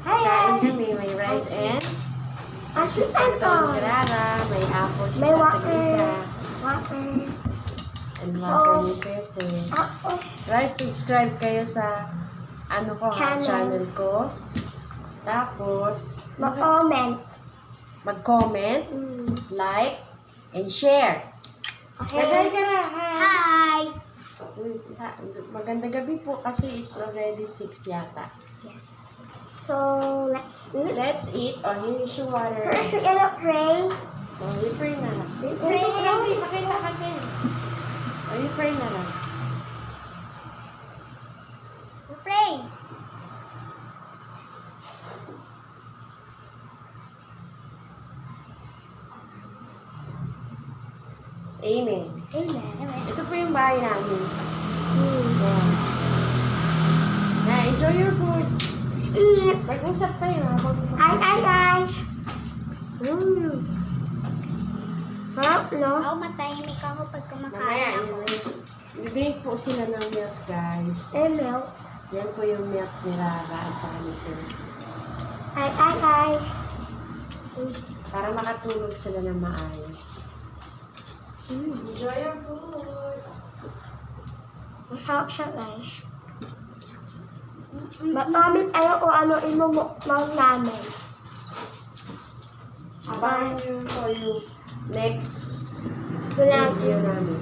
Kain kami, may rice and ito si Rara, may apple si May Tata Lisa, water. and water ni Cece. Tapos, Guys, subscribe kayo sa channel ko. Tapos, mag-comment. mag-comment, Mm. like, and share. Okay. Nagay ka na, hi! Hi! Magandang gabi po kasi it's already 6 yata. Yes. So, let's eat. Let's eat. Oh, here's your water. First, we're gonna pray. Oh, we pray na lang. We pray. Ito kasi, pakita kasi. Oh, we pray na lang. We pray. Amen. Amen. Ito po yung bahay namin. Mm. Yeah. Enjoy your food. Eat. Mag-usap tayo habang Ay. Sarap, no? Ako matahimik ako pag kumakain Mamaya, ako. i-drink po sila ng milk, guys. Milk. Yan po yung milk ni Rara at saka ni Cece. Ay. Para makatulog sila ng maayos. Mm. Enjoy your food. Masarap siya, guys. Mag-comment kayo kung ano imumukbang namin. Abangan nyo po yung next Vlog. video namin.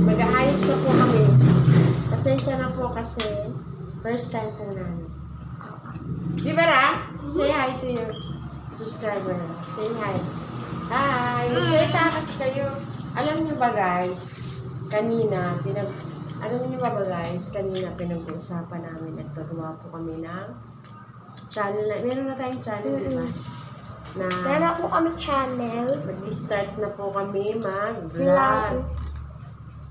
Mag-aayos na po kami. Pasensya na po kasi first time po namin. Di ba Ra? Say hi to your subscriber. Say hi. Hi! Magsalita kasi kayo. Alam niyo ba guys, kanina, pinag-uusapan namin at gagawa po kami ng channel na, meron na tayong channel, di ba? Na Meron po kami channel. mag-start na po kami Vlog. mag-vlog.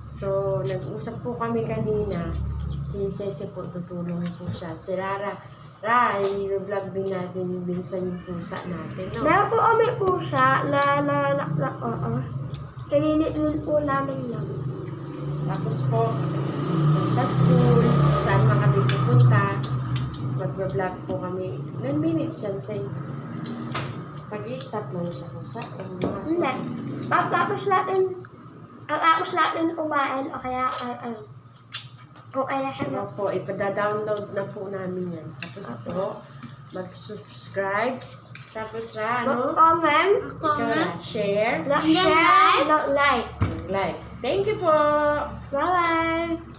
So, nag-usap po kami kanina. Si Cece po, tutulong po siya. Si Rara, i-vlog din natin yung binsan yung pusa natin, no? Meron po kami pusa na Kalilit po namin yun. Tapos po, sa school, saan man kami pupunta, mag-vlog po kami. 9 minutes yan, say. Pag-i-stop lang siya kung sa Hindi. Tapos natin kumain o kaya okay na siya. Ano po, ipada-download na po namin yan. Tapos po, mag-subscribe. Tapos Mag-comment. Comment. share, Share. Like. like. Thank you po! Bye-bye.